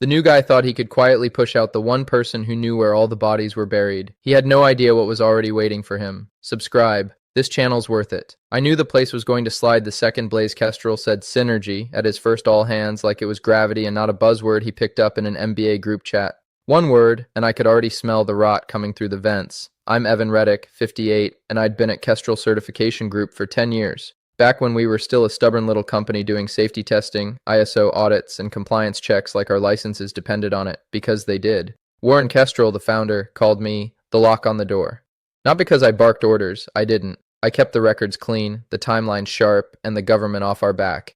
The new guy thought he could quietly push out the one person who knew where all the bodies were buried. He had no idea what was already waiting for him. Subscribe. This channel's worth it. I knew the place was going to slide the second Blaze Kestrel said synergy at his first all hands like it was gravity and not a buzzword he picked up in an MBA group chat. One word, and I could already smell the rot coming through the vents. I'm Evan Reddick, 58, and I'd been at Kestrel Certification Group for 10 years. Back when we were still a stubborn little company doing safety testing, ISO audits, and compliance checks like our licenses depended on it, because they did. Warren Kestrel, the founder, called me the lock on the door. Not because I barked orders, I didn't. I kept the records clean, the timeline sharp, and the government off our back.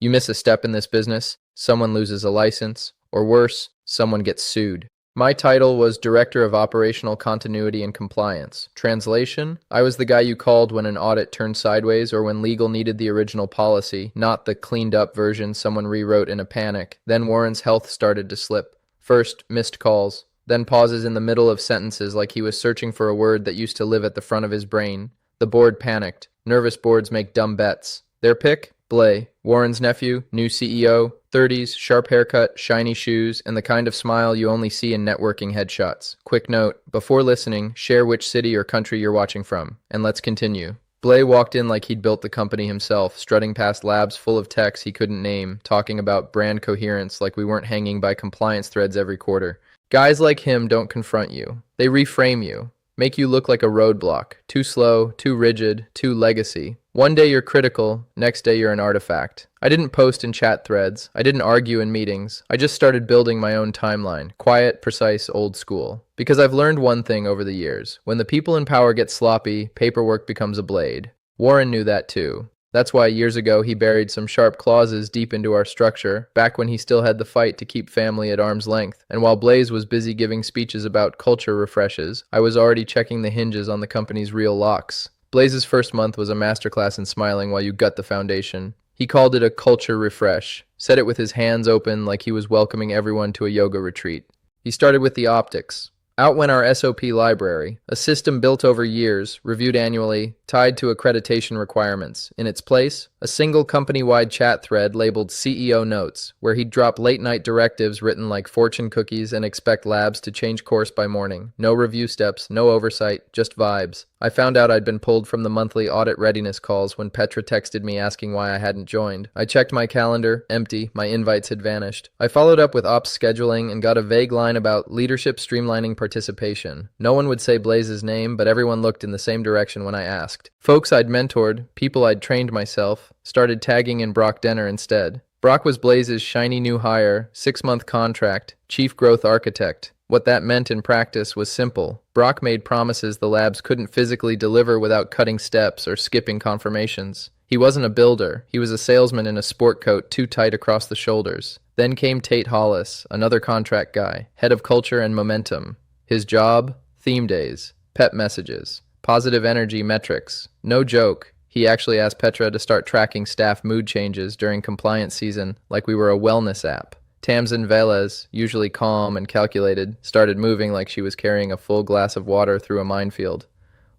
You miss a step in this business, someone loses a license, or worse, someone gets sued. My title was Director of Operational Continuity and Compliance. Translation, I was the guy you called when an audit turned sideways or when legal needed the original policy, not the cleaned-up version someone rewrote in a panic. Then Warren's health started to slip. First, missed calls, then pauses in the middle of sentences like he was searching for a word that used to live at the front of his brain. The board panicked. Nervous boards make dumb bets. Their pick? Blay. Warren's nephew, new CEO, 30s, sharp haircut, shiny shoes, and the kind of smile you only see in networking headshots. Quick note, before listening, share which city or country you're watching from. And let's continue. Blay walked in like he'd built the company himself, strutting past labs full of techs he couldn't name, talking about brand coherence like we weren't hanging by compliance threads every quarter. Guys like him don't confront you. They reframe you. Make you look like a roadblock. Too slow, too rigid, too legacy. One day you're critical, next day you're an artifact. I didn't post in chat threads. I didn't argue in meetings. I just started building my own timeline. Quiet, precise, old school. Because I've learned one thing over the years. When the people in power get sloppy, paperwork becomes a blade. Warren knew that too. That's why years ago he buried some sharp clauses deep into our structure, back when he still had the fight to keep family at arm's length. And while Blaze was busy giving speeches about culture refreshes, I was already checking the hinges on the company's real locks. Blaze's first month was a masterclass in smiling while you gut the foundation. He called it a culture refresh, said it with his hands open like he was welcoming everyone to a yoga retreat. He started with the optics. Out went our SOP library, a system built over years, reviewed annually, tied to accreditation requirements. In its place, a single company-wide chat thread labeled CEO Notes, where he'd drop late-night directives written like fortune cookies and expect labs to change course by morning. No review steps, no oversight, just vibes. I found out I'd been pulled from the monthly audit readiness calls when Petra texted me asking why I hadn't joined. I checked my calendar, empty, my invites had vanished. I followed up with ops scheduling and got a vague line about leadership streamlining participation. No one would say Blaze's name, but everyone looked in the same direction when I asked. Folks I'd mentored, people I'd trained myself, started tagging in Brock Denner instead. Brock was Blaze's shiny new hire, 6-month contract, chief growth architect. What that meant in practice was simple. Brock made promises the labs couldn't physically deliver without cutting steps or skipping confirmations. He wasn't a builder. He was a salesman in a sport coat too tight across the shoulders. Then came Tate Hollis, another contract guy, head of culture and momentum. His job? Theme days, pep messages, positive energy metrics. No joke. He actually asked Petra to start tracking staff mood changes during compliance season like we were a wellness app. Tamsin Velez, usually calm and calculated, started moving like she was carrying a full glass of water through a minefield.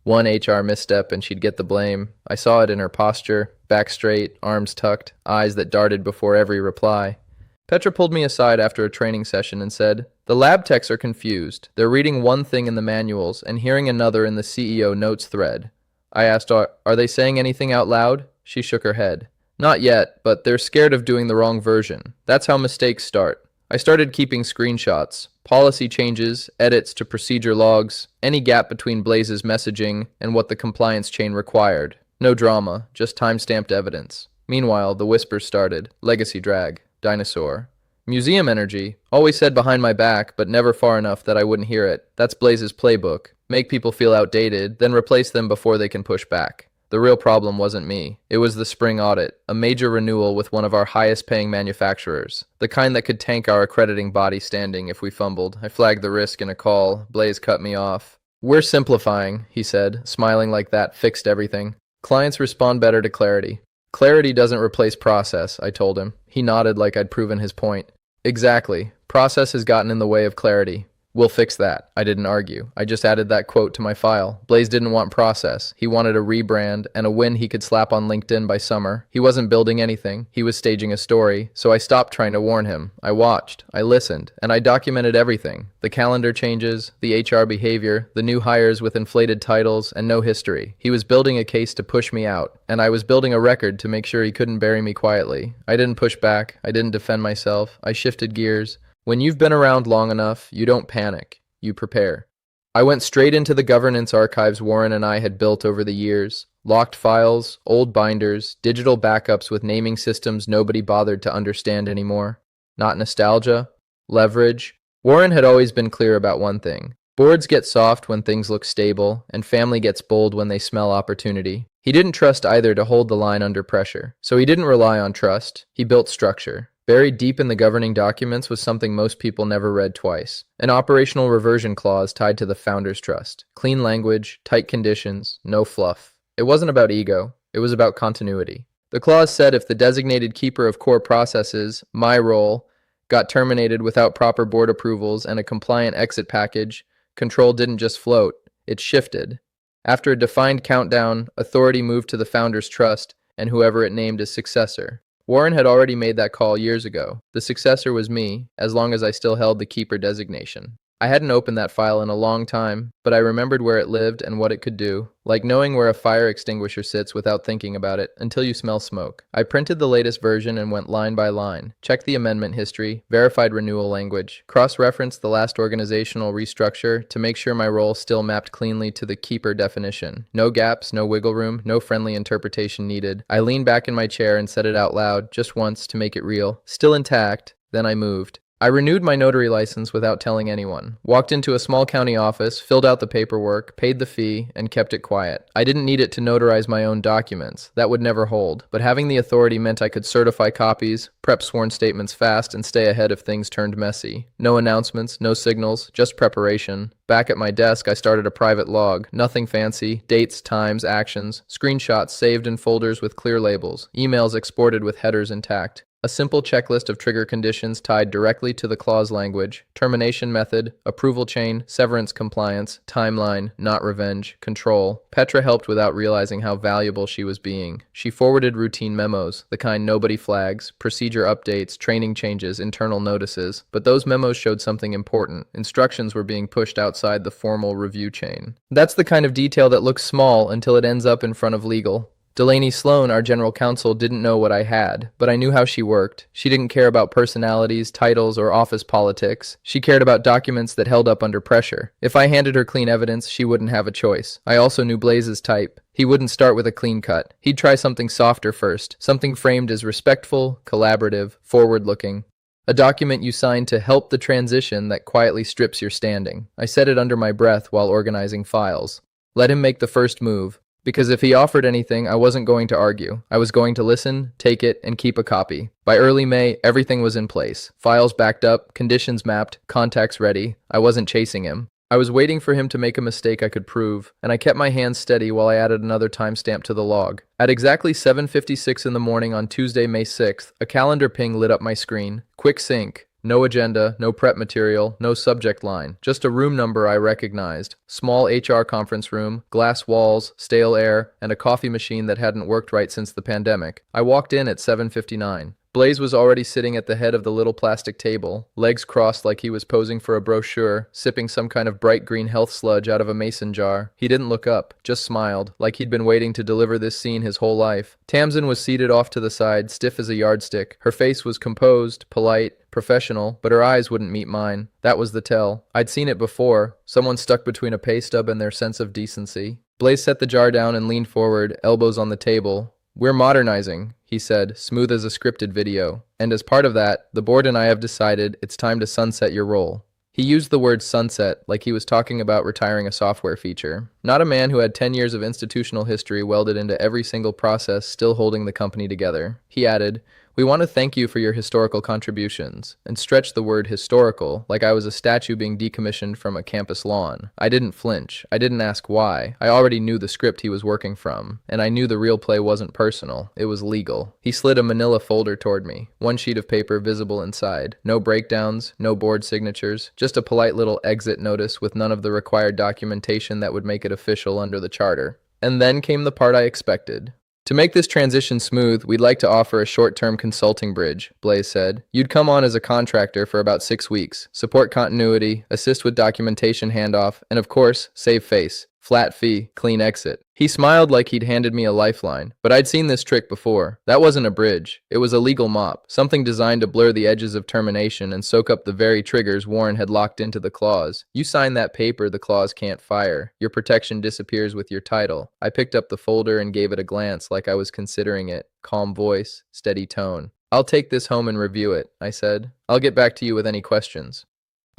One HR misstep and she'd get the blame. I saw it in her posture, back straight, arms tucked, eyes that darted before every reply. Petra pulled me aside after a training session and said, "The lab techs are confused. They're reading one thing in the manuals and hearing another in the CEO notes thread." I asked, are they saying anything out loud? She shook her head. Not yet, but they're scared of doing the wrong version. That's how mistakes start. I started keeping screenshots, policy changes, edits to procedure logs, any gap between Blaze's messaging and what the compliance chain required. No drama, just time-stamped evidence. Meanwhile, the whispers started. Legacy drag. Dinosaur. Museum energy. Always said behind my back, but never far enough that I wouldn't hear it. That's Blaze's playbook. Make people feel outdated, then replace them before they can push back. The real problem wasn't me. It was the spring audit, a major renewal with one of our highest-paying manufacturers. The kind that could tank our accrediting body standing if we fumbled. I flagged the risk in a call. Blaze cut me off. "We're simplifying," he said, smiling like that fixed everything. "Clients respond better to clarity." "Clarity doesn't replace process," I told him. He nodded like I'd proven his point. "Exactly. Process has gotten in the way of clarity. We'll fix that. I didn't argue. I just added that quote to my file. Blaze didn't want process. He wanted a rebrand and a win he could slap on LinkedIn by summer. He wasn't building anything. He was staging a story. So I stopped trying to warn him. I watched, I listened, and I documented everything. The calendar changes, the HR behavior, the new hires with inflated titles, and no history. He was building a case to push me out, and I was building a record to make sure he couldn't bury me quietly. I didn't push back. I didn't defend myself. I shifted gears. When you've been around long enough, you don't panic, you prepare. I went straight into the governance archives Warren and I had built over the years. Locked files, old binders, digital backups with naming systems nobody bothered to understand anymore. Not nostalgia, leverage. Warren had always been clear about one thing. Boards get soft when things look stable, and family gets bold when they smell opportunity. He didn't trust either to hold the line under pressure, so he didn't rely on trust. He built structure. Buried deep in the governing documents was something most people never read twice. An operational reversion clause tied to the founder's trust. Clean language, tight conditions, no fluff. It wasn't about ego. It was about continuity. The clause said if the designated keeper of core processes, my role, got terminated without proper board approvals and a compliant exit package, control didn't just float, it shifted. After a defined countdown, authority moved to the founder's trust and whoever it named as successor. Warren had already made that call years ago. The successor was me, as long as I still held the keeper designation. I hadn't opened that file in a long time, but I remembered where it lived and what it could do, like knowing where a fire extinguisher sits without thinking about it until you smell smoke. I printed the latest version and went line by line, checked the amendment history, verified renewal language, cross-referenced the last organizational restructure to make sure my role still mapped cleanly to the keeper definition. No gaps, no wiggle room, no friendly interpretation needed. I leaned back in my chair and said it out loud, just once to make it real. Still intact, then I moved. I renewed my notary license without telling anyone, walked into a small county office, filled out the paperwork, paid the fee, and kept it quiet. I didn't need it to notarize my own documents. That would never hold. But having the authority meant I could certify copies, prep sworn statements fast, and stay ahead if things turned messy. No announcements, no signals, just preparation. Back at my desk, I started a private log. Nothing fancy. Dates, times, actions. Screenshots saved in folders with clear labels. Emails exported with headers intact. A simple checklist of trigger conditions tied directly to the clause language, termination method, approval chain, severance compliance, timeline, not revenge, control. Petra helped without realizing how valuable she was being. She forwarded routine memos, the kind nobody flags, procedure updates, training changes, internal notices. But those memos showed something important. Instructions were being pushed outside the formal review chain. That's the kind of detail that looks small until it ends up in front of legal. Delaney Sloan, our general counsel, didn't know what I had, but I knew how she worked. She didn't care about personalities, titles, or office politics. She cared about documents that held up under pressure. If I handed her clean evidence, she wouldn't have a choice. I also knew Blaze's type. He wouldn't start with a clean cut. He'd try something softer first, something framed as respectful, collaborative, forward-looking. A document you sign to help the transition that quietly strips your standing. I said it under my breath while organizing files. Let him make the first move. Because if he offered anything, I wasn't going to argue. I was going to listen, take it, and keep a copy. By early May, everything was in place. Files backed up, conditions mapped, contacts ready. I wasn't chasing him. I was waiting for him to make a mistake I could prove, and I kept my hands steady while I added another timestamp to the log. At exactly 7:56 in the morning on Tuesday, May 6th, a calendar ping lit up my screen. Quick sync. No agenda, no prep material, no subject line. Just a room number I recognized. Small HR conference room, glass walls, stale air, and a coffee machine that hadn't worked right since the pandemic. I walked in at 7:59. Blaze was already sitting at the head of the little plastic table, legs crossed like he was posing for a brochure, sipping some kind of bright green health sludge out of a mason jar. He didn't look up, just smiled, like he'd been waiting to deliver this scene his whole life. Tamsin was seated off to the side, stiff as a yardstick. Her face was composed, polite, professional, but her eyes wouldn't meet mine. That was the tell. I'd seen it before, someone stuck between a pay stub and their sense of decency. Blaze set the jar down and leaned forward, elbows on the table. "We're modernizing," he said, smooth as a scripted video. "And as part of that, the board and I have decided it's time to sunset your role." He used the word sunset like he was talking about retiring a software feature. Not a man who had 10 years of institutional history welded into every single process still holding the company together. He added, We want to thank you for your historical contributions, and stretch the word historical like I was a statue being decommissioned from a campus lawn. I didn't flinch. I didn't ask why. I already knew the script he was working from, and I knew the real play wasn't personal. It was legal. He slid a manila folder toward me, one sheet of paper visible inside. No breakdowns, no board signatures, just a polite little exit notice with none of the required documentation that would make it official under the charter. And then came the part I expected. To make this transition smooth, we'd like to offer a short-term consulting bridge, Blaze said. You'd come on as a contractor for about 6 weeks, support continuity, assist with documentation handoff, and of course, save face. Flat fee, clean exit. He smiled like he'd handed me a lifeline, but I'd seen this trick before. That wasn't a bridge. It was a legal mop, something designed to blur the edges of termination and soak up the very triggers Warren had locked into the clause. You sign that paper, the clause can't fire. Your protection disappears with your title. I picked up the folder and gave it a glance like I was considering it. Calm voice, steady tone. I'll take this home and review it, I said. I'll get back to you with any questions.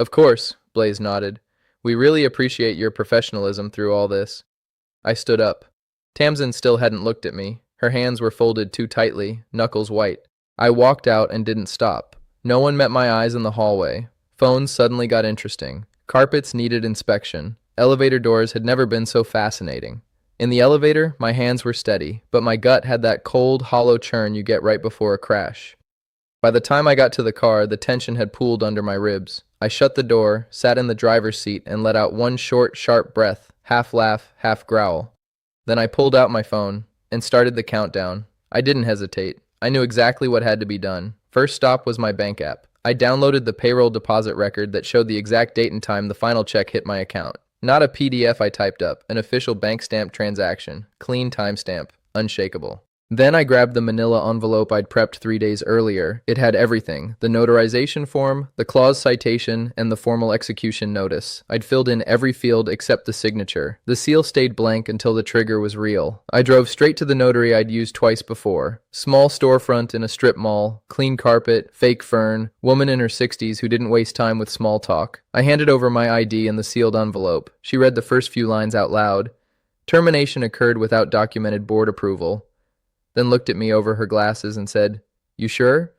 Of course, Blaze nodded. We really appreciate your professionalism through all this. I stood up. Tamsin still hadn't looked at me. Her hands were folded too tightly, knuckles white. I walked out and didn't stop. No one met my eyes in the hallway. Phones suddenly got interesting. Carpets needed inspection. Elevator doors had never been so fascinating. In the elevator, my hands were steady, but my gut had that cold, hollow churn you get right before a crash. By the time I got to the car, the tension had pooled under my ribs. I shut the door, sat in the driver's seat, and let out one short, sharp breath, half laugh, half growl. Then I pulled out my phone and started the countdown. I didn't hesitate. I knew exactly what had to be done. First stop was my bank app. I downloaded the payroll deposit record that showed the exact date and time the final check hit my account. Not a PDF I typed up, an official bank stamp transaction. Clean timestamp, unshakable. Then I grabbed the manila envelope I'd prepped 3 days earlier. It had everything: the notarization form, the clause citation, and the formal execution notice. I'd filled in every field except the signature. The seal stayed blank until the trigger was real. I drove straight to the notary I'd used twice before. Small storefront in a strip mall, clean carpet, fake fern, woman in her 60s who didn't waste time with small talk. I handed over my ID and the sealed envelope. She read the first few lines out loud. Termination occurred without documented board approval. Then looked at me over her glasses and said, "You sure?"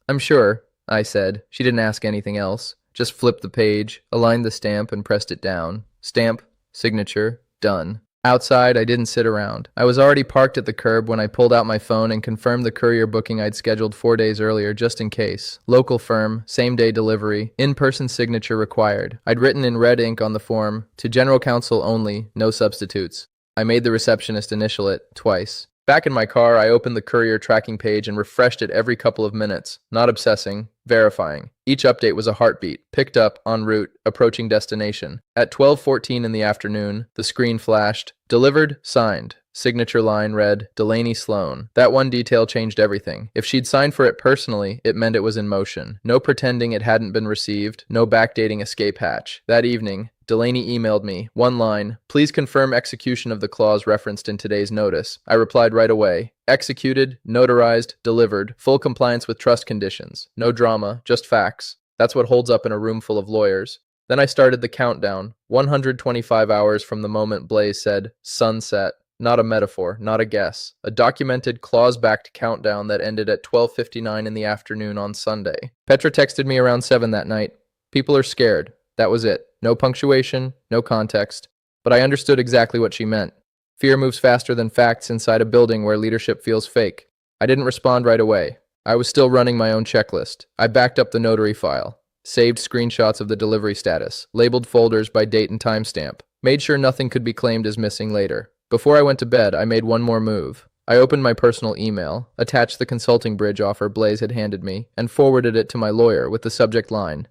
"I'm sure," I said. She didn't ask anything else. Just flipped the page, aligned the stamp, and pressed it down. Stamp, signature, done. Outside, I didn't sit around. I was already parked at the curb when I pulled out my phone and confirmed the courier booking I'd scheduled 4 days earlier just in case. Local firm, same-day delivery, in-person signature required. I'd written in red ink on the form, "To general counsel only, no substitutes." I made the receptionist initial it, twice. Back in my car, I opened the courier tracking page and refreshed it every couple of minutes, not obsessing, verifying. Each update was a heartbeat, picked up, en route, approaching destination. At 12:14 in the afternoon, the screen flashed, "Delivered, signed." Signature line read, "Delaney Sloan." That one detail changed everything. If she'd signed for it personally, it meant it was in motion. No pretending it hadn't been received, no backdating escape hatch. That evening, Delaney emailed me, one line, "Please confirm execution of the clause referenced in today's notice." I replied right away. Executed, notarized, delivered, full compliance with trust conditions. No drama, just facts. That's what holds up in a room full of lawyers. Then I started the countdown, 125 hours from the moment Blaze said, "Sunset." Not a metaphor, not a guess. A documented, clause-backed countdown that ended at 12:59 in the afternoon on Sunday. Petra texted me around 7 that night. "People are scared." That was it. No punctuation, no context. But I understood exactly what she meant. Fear moves faster than facts inside a building where leadership feels fake. I didn't respond right away. I was still running my own checklist. I backed up the notary file, saved screenshots of the delivery status, labeled folders by date and timestamp, made sure nothing could be claimed as missing later. Before I went to bed, I made one more move. I opened my personal email, attached the consulting bridge offer Blaze had handed me, and forwarded it to my lawyer with the subject line,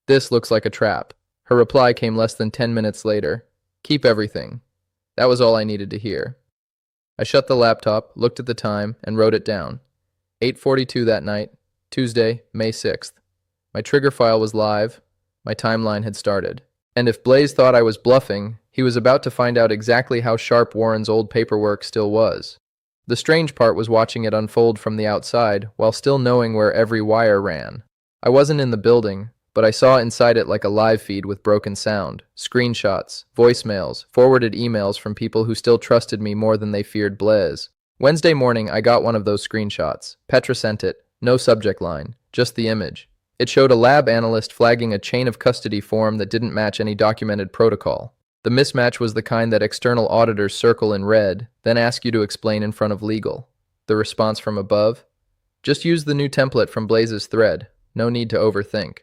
"This looks like a trap." Her reply came less than 10 minutes later. "Keep everything." That was all I needed to hear. I shut the laptop, looked at the time, and wrote it down. 8:42 that night, Tuesday, May 6th. My trigger file was live. My timeline had started. And if Blaze thought I was bluffing, he was about to find out exactly how sharp Warren's old paperwork still was. The strange part was watching it unfold from the outside, while still knowing where every wire ran. I wasn't in the building, but I saw inside it like a live feed with broken sound, screenshots, voicemails, forwarded emails from people who still trusted me more than they feared Blaze. Wednesday morning, I got one of those screenshots. Petra sent it. No subject line, just the image. It showed a lab analyst flagging a chain of custody form that didn't match any documented protocol. The mismatch was the kind that external auditors circle in red, then ask you to explain in front of legal. The response from above? Just use the new template from Blaze's thread. No need to overthink.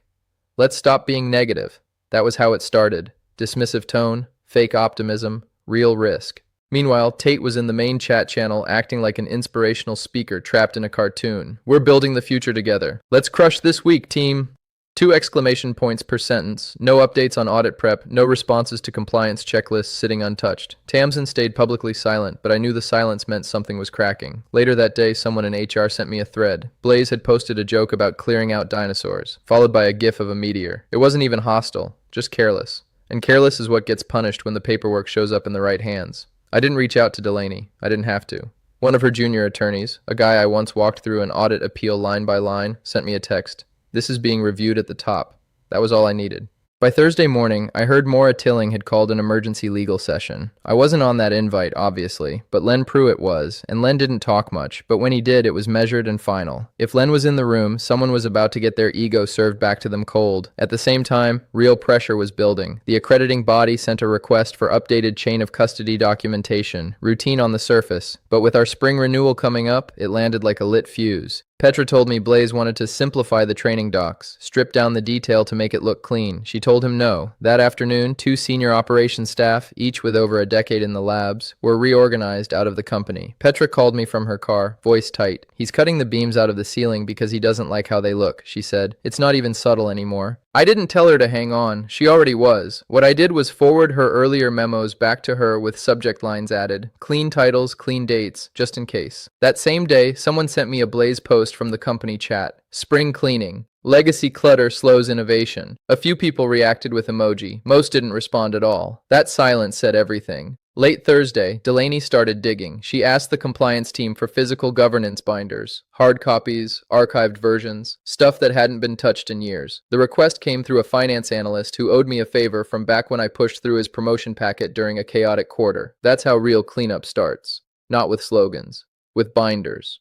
Let's stop being negative. That was how it started. Dismissive tone, fake optimism, real risk. Meanwhile, Tate was in the main chat channel acting like an inspirational speaker trapped in a cartoon. We're building the future together. Let's crush this week, team! 2 exclamation points per sentence. No updates on audit prep, no responses to compliance checklists sitting untouched. Tamsin stayed publicly silent, but I knew the silence meant something was cracking. Later that day, someone in HR sent me a thread. Blaze had posted a joke about clearing out dinosaurs, followed by a gif of a meteor. It wasn't even hostile, just careless. And careless is what gets punished when the paperwork shows up in the right hands. I didn't reach out to Delaney. I didn't have to. One of her junior attorneys, a guy I once walked through an audit appeal line by line, sent me a text. This is being reviewed at the top. That was all I needed. By Thursday morning, I heard Maura Tilling had called an emergency legal session. I wasn't on that invite, obviously, but Len Pruitt was, and Len didn't talk much, but when he did, it was measured and final. If Len was in the room, someone was about to get their ego served back to them cold. At the same time, real pressure was building. The accrediting body sent a request for updated chain of custody documentation, routine on the surface, but with our spring renewal coming up, it landed like a lit fuse. Petra told me Blaze wanted to simplify the training docs, strip down the detail to make it look clean. She told him no. That afternoon, 2 senior operations staff, each with over a decade in the labs, were reorganized out of the company. Petra called me from her car, voice tight. He's cutting the beams out of the ceiling because he doesn't like how they look, she said. It's not even subtle anymore. I didn't tell her to hang on. She already was. What I did was forward her earlier memos back to her with subject lines added. Clean titles, clean dates, just in case. That same day, someone sent me a Blaze post from the company chat. Spring cleaning. Legacy clutter slows innovation. A few people reacted with emoji. Most didn't respond at all. That silence said everything. Late Thursday, Delaney started digging. She asked the compliance team for physical governance binders, hard copies, archived versions, stuff that hadn't been touched in years. The request came through a finance analyst who owed me a favor from back when I pushed through his promotion packet during a chaotic quarter. That's how real cleanup starts. Not with slogans. With binders.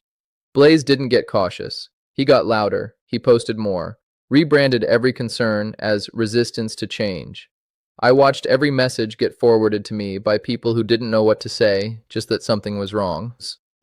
Blaze didn't get cautious. He got louder. He posted more. Rebranded every concern as resistance to change. I watched every message get forwarded to me by people who didn't know what to say, just that something was wrong.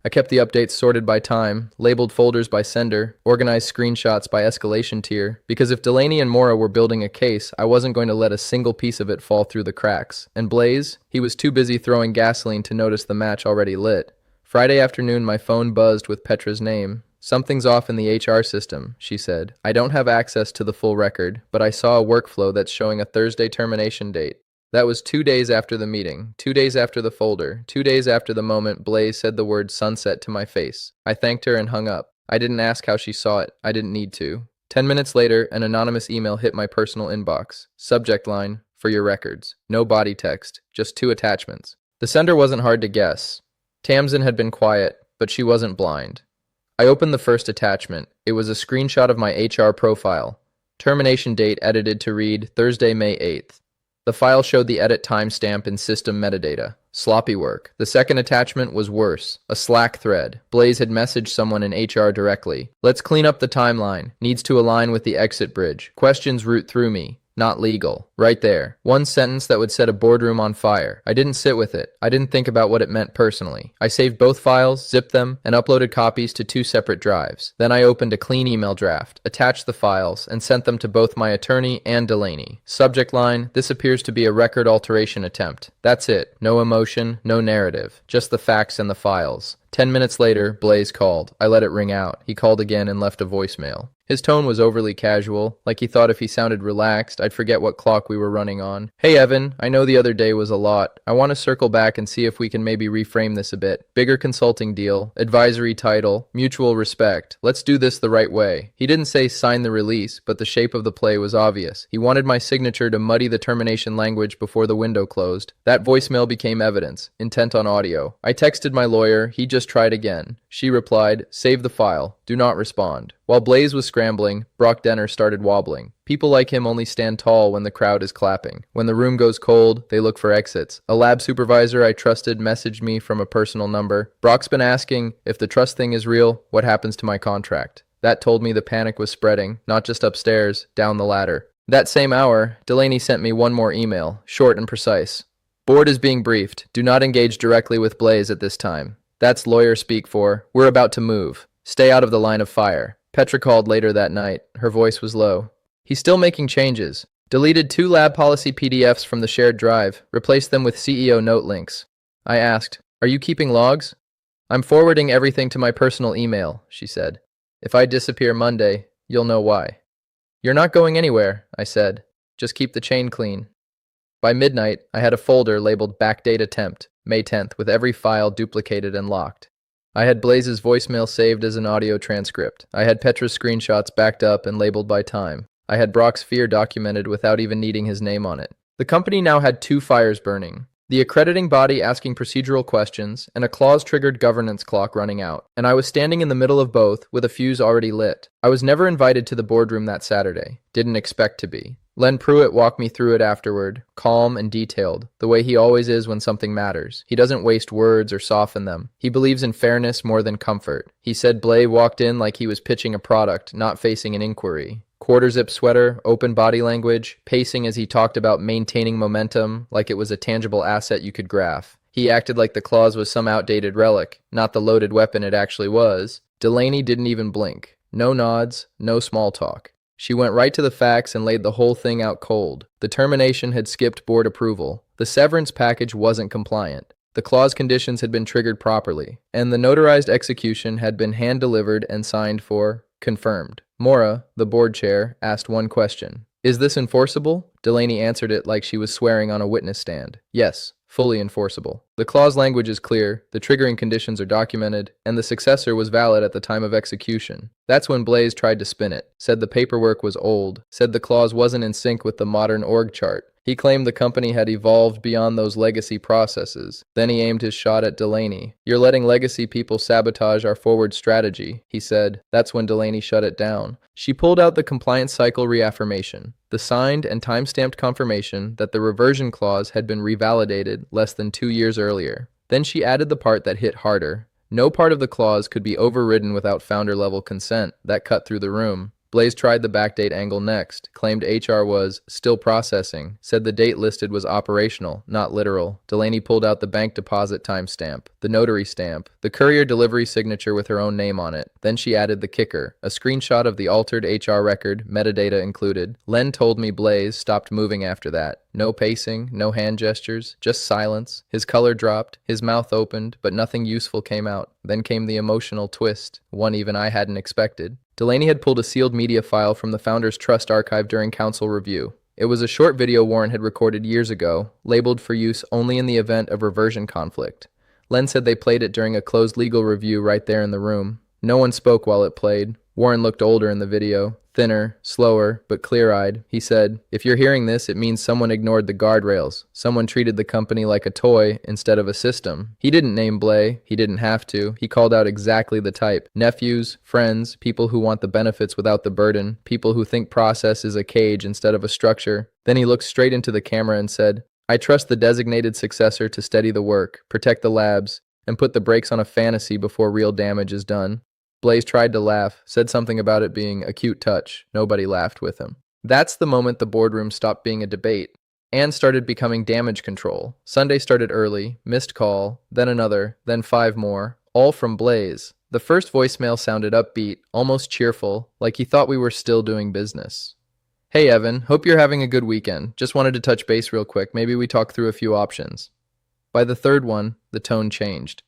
I kept the updates sorted by time, labeled folders by sender, organized screenshots by escalation tier, because if Delaney and Maura were building a case, I wasn't going to let a single piece of it fall through the cracks. And Blaze, he was too busy throwing gasoline to notice the match already lit. Friday afternoon, my phone buzzed with Petra's name. Something's off in the HR system, she said. I don't have access to the full record, but I saw a workflow that's showing a Thursday termination date. That was 2 days after the meeting, 2 days after the folder, 2 days after the moment Blaze said the word sunset to my face. I thanked her and hung up. I didn't ask how she saw it. I didn't need to. 10 minutes later, an anonymous email hit my personal inbox. Subject line, for your records. No body text, just 2 attachments. The sender wasn't hard to guess. Tamsin had been quiet, but she wasn't blind. I opened the first attachment. It was a screenshot of my HR profile. Termination date edited to read Thursday, May 8th. The file showed the edit timestamp in system metadata. Sloppy work. The second attachment was worse. A Slack thread. Blaze had messaged someone in HR directly. Let's clean up the timeline. Needs to align with the exit bridge. Questions root through me. Not legal. Right there. One sentence that would set a boardroom on fire. I didn't sit with it. I didn't think about what it meant personally. I saved both files, zipped them, and uploaded copies to 2 separate drives. Then I opened a clean email draft, attached the files, and sent them to both my attorney and Delaney. Subject line, this appears to be a record alteration attempt. That's it. No emotion, no narrative. Just the facts and the files. 10 minutes later, Blaze called. I let it ring out. He called again and left a voicemail. His tone was overly casual, like he thought if he sounded relaxed, I'd forget what clock we were running on. Hey Evan, I know the other day was a lot. I want to circle back and see if we can maybe reframe this a bit. Bigger consulting deal, advisory title, mutual respect. Let's do this the right way. He didn't say sign the release, but the shape of the play was obvious. He wanted my signature to muddy the termination language before the window closed. That voicemail became evidence, intent on audio. I texted my lawyer, he just tried again. She replied, save the file, do not respond. While Blaze was scrambling, Brock Denner started wobbling. People like him only stand tall when the crowd is clapping. When the room goes cold, they look for exits. A lab supervisor I trusted messaged me from a personal number. Brock's been asking, if the trust thing is real, what happens to my contract? That told me the panic was spreading, not just upstairs, down the ladder. That same hour, Delaney sent me one more email, short and precise. Board is being briefed. Do not engage directly with Blaze at this time. That's lawyer speak for, we're about to move. Stay out of the line of fire. Petra called later that night. Her voice was low. He's still making changes. Deleted 2 lab policy PDFs from the shared drive. Replaced them with CEO note links. I asked, are you keeping logs? I'm forwarding everything to my personal email, she said. If I disappear Monday, you'll know why. You're not going anywhere, I said. Just keep the chain clean. By midnight, I had a folder labeled Backdate Attempt, May 10th, with every file duplicated and locked. I had Blaze's voicemail saved as an audio transcript. I had Petra's screenshots backed up and labeled by time. I had Brock's fear documented without even needing his name on it. The company now had 2 fires burning. The accrediting body asking procedural questions, and a clause-triggered governance clock running out, and I was standing in the middle of both, with a fuse already lit. I was never invited to the boardroom that Saturday. Didn't expect to be. Len Pruitt walked me through it afterward, calm and detailed, the way he always is when something matters. He doesn't waste words or soften them. He believes in fairness more than comfort. He said Blay walked in like he was pitching a product, not facing an inquiry. Quarter-zip sweater, open body language, pacing as he talked about maintaining momentum like it was a tangible asset you could graph. He acted like the clause was some outdated relic, not the loaded weapon it actually was. Delaney didn't even blink. No nods, no small talk. She went right to the facts and laid the whole thing out cold. The termination had skipped board approval. The severance package wasn't compliant. The clause conditions had been triggered properly, and the notarized execution had been hand-delivered and signed for, confirmed. Mora, the board chair, asked one question. Is this enforceable? Delaney answered it like she was swearing on a witness stand. Yes, fully enforceable. The clause language is clear, the triggering conditions are documented, and the successor was valid at the time of execution. That's when Blaze tried to spin it, said the paperwork was old, said the clause wasn't in sync with the modern org chart. He claimed the company had evolved beyond those legacy processes. Then he aimed his shot at Delaney. You're letting legacy people sabotage our forward strategy, he said. That's when Delaney shut it down. She pulled out the compliance cycle reaffirmation, the signed and time-stamped confirmation that the reversion clause had been revalidated less than 2 years earlier. Then she added the part that hit harder. No part of the clause could be overridden without founder-level consent. That cut through the room. Blaze tried the backdate angle next, claimed HR was still processing, said the date listed was operational, not literal. Delaney pulled out the bank deposit timestamp, the notary stamp, the courier delivery signature with her own name on it. Then she added the kicker, a screenshot of the altered HR record, metadata included. Len told me Blaze stopped moving after that. No pacing, no hand gestures, just silence. His color dropped, his mouth opened, but nothing useful came out. Then came the emotional twist, one even I hadn't expected. Delaney had pulled a sealed media file from the Founders Trust archive during council review. It was a short video Warren had recorded years ago, labeled for use only in the event of reversion conflict. Len said they played it during a closed legal review right there in the room. No one spoke while it played. Warren looked older in the video, thinner, slower, but clear-eyed. He said, if you're hearing this, it means someone ignored the guardrails. Someone treated the company like a toy instead of a system. He didn't name Blay. He didn't have to. He called out exactly the type. Nephews, friends, people who want the benefits without the burden, people who think process is a cage instead of a structure. Then he looked straight into the camera and said, I trust the designated successor to steady the work, protect the labs, and put the brakes on a fantasy before real damage is done. Blaze tried to laugh, said something about it being a cute touch. Nobody laughed with him. That's the moment the boardroom stopped being a debate and started becoming damage control. Sunday started early, missed call, then another, then 5 more, all from Blaze. The first voicemail sounded upbeat, almost cheerful, like he thought we were still doing business. Hey Evan, hope you're having a good weekend. Just wanted to touch base real quick. Maybe we talk through a few options. By the third one, the tone changed.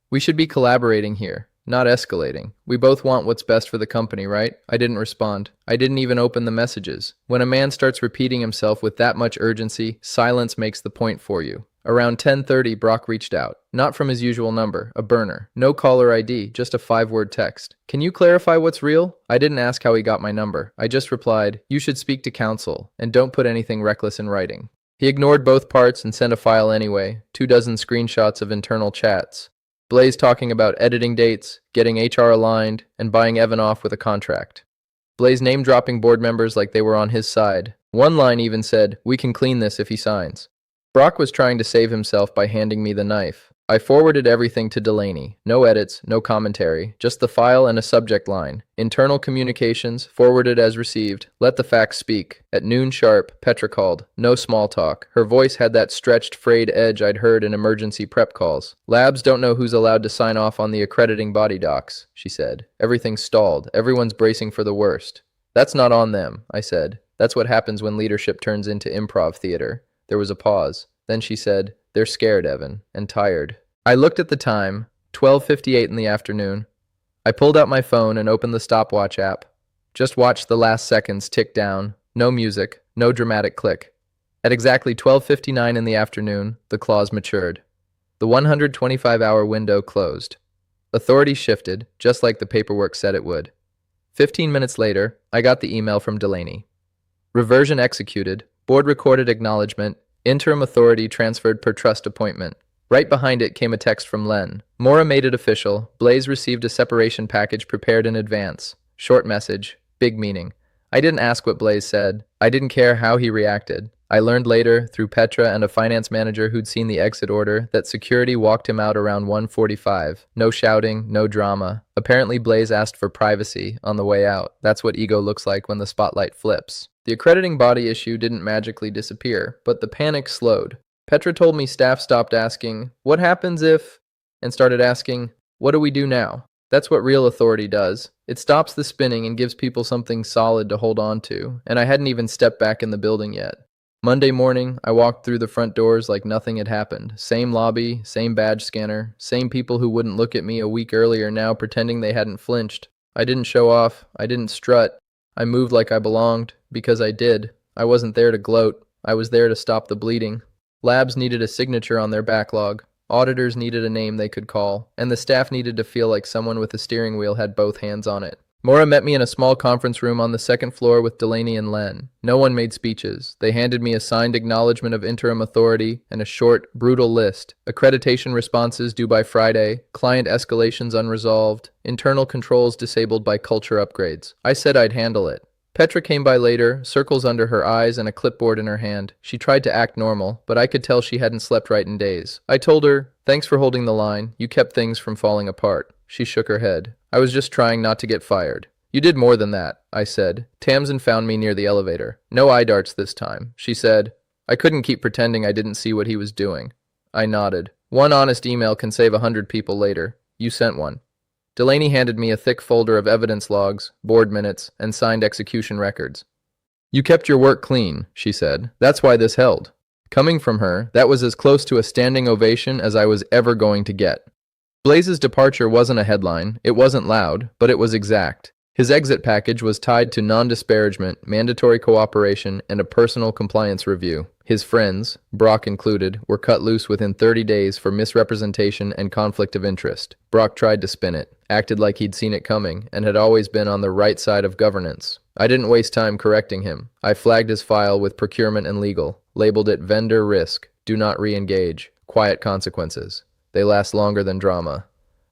We should be collaborating here. Not escalating. We both want what's best for the company, right? I didn't respond. I didn't even open the messages. When a man starts repeating himself with that much urgency, silence makes the point for you. Around 10:30, Brock reached out. Not from his usual number, a burner. No caller ID, just a 5-word text. Can you clarify what's real? I didn't ask how he got my number. I just replied, you should speak to counsel, and don't put anything reckless in writing. He ignored both parts and sent a file anyway, 24 screenshots of internal chats. Blaze talking about editing dates, getting HR aligned, and buying Evan off with a contract. Blaze name-dropping board members like they were on his side. One line even said, we can clean this if he signs. Brock was trying to save himself by handing me the knife. I forwarded everything to Delaney. No edits, no commentary, just the file and a subject line. Internal communications, forwarded as received. Let the facts speak. At noon sharp, Petra called. No small talk. Her voice had that stretched, frayed edge I'd heard in emergency prep calls. Labs don't know who's allowed to sign off on the accrediting body docs, she said. Everything's stalled. Everyone's bracing for the worst. That's not on them, I said. That's what happens when leadership turns into improv theater. There was a pause. Then she said, "They're scared, Evan, and tired." I looked at the time, 12:58 in the afternoon. I pulled out my phone and opened the stopwatch app. Just watched the last seconds tick down. No music, no dramatic click. At exactly 12:59 in the afternoon, the clause matured. The 125-hour window closed. Authority shifted, just like the paperwork said it would. 15 minutes later, I got the email from Delaney. Reversion executed, board recorded acknowledgement, interim authority transferred per trust appointment. Right behind it came a text from Len. Mora made it official. Blaze received a separation package prepared in advance. Short message, big meaning. I didn't ask what Blaze said. I didn't care how he reacted. I learned later, through Petra and a finance manager who'd seen the exit order, that security walked him out around 1:45. No shouting, no drama. Apparently Blaze asked for privacy on the way out. That's what ego looks like when the spotlight flips. The accrediting body issue didn't magically disappear, but the panic slowed. Petra told me staff stopped asking, "What happens if?" and started asking, "What do we do now?" That's what real authority does. It stops the spinning and gives people something solid to hold on to, and I hadn't even stepped back in the building yet. Monday morning, I walked through the front doors like nothing had happened. Same lobby, same badge scanner, same people who wouldn't look at me a week earlier now pretending they hadn't flinched. I didn't show off. I didn't strut. I moved like I belonged, because I did. I wasn't there to gloat. I was there to stop the bleeding. Labs needed a signature on their backlog. Auditors needed a name they could call. And the staff needed to feel like someone with a steering wheel had both hands on it. Mora met me in a small conference room on the second floor with Delaney and Len. No one made speeches. They handed me a signed acknowledgement of interim authority and a short, brutal list. Accreditation responses due by Friday, client escalations unresolved, internal controls disabled by culture upgrades. I said I'd handle it. Petra came by later, circles under her eyes and a clipboard in her hand. She tried to act normal, but I could tell she hadn't slept right in days. I told her, "Thanks for holding the line. You kept things from falling apart." She shook her head. "I was just trying not to get fired." "You did more than that," I said. Tamsin found me near the elevator. "No eye darts this time." She said, "I couldn't keep pretending I didn't see what he was doing." I nodded. "One honest email can save 100 people later. You sent one." Delaney handed me a thick folder of evidence logs, board minutes, and signed execution records. "You kept your work clean," she said. "That's why this held." Coming from her, that was as close to a standing ovation as I was ever going to get. Blaze's departure wasn't a headline, it wasn't loud, but it was exact. His exit package was tied to non-disparagement, mandatory cooperation, and a personal compliance review. His friends, Brock included, were cut loose within 30 days for misrepresentation and conflict of interest. Brock tried to spin it, acted like he'd seen it coming, and had always been on the right side of governance. I didn't waste time correcting him. I flagged his file with procurement and legal, labeled it vendor risk, do not re-engage, quiet consequences. They last longer than drama.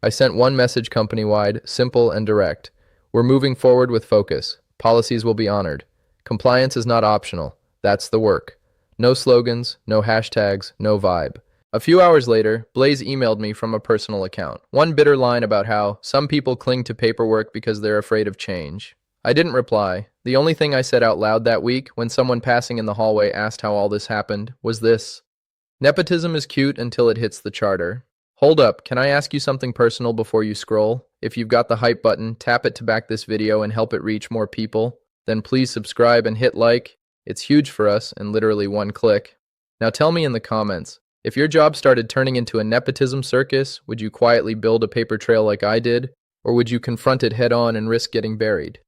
I sent one message company-wide, simple and direct. We're moving forward with focus. Policies will be honored. Compliance is not optional. That's the work. No slogans, no hashtags, no vibe. A few hours later, Blaze emailed me from a personal account. One bitter line about how some people cling to paperwork because they're afraid of change. I didn't reply. The only thing I said out loud that week, when someone passing in the hallway asked how all this happened, was this: "Nepotism is cute until it hits the charter." Hold up, can I ask you something personal before you scroll? If you've got the hype button, tap it to back this video and help it reach more people. Then please subscribe and hit like. It's huge for us, and literally one click. Now tell me in the comments, if your job started turning into a nepotism circus, would you quietly build a paper trail like I did? Or would you confront it head on and risk getting buried?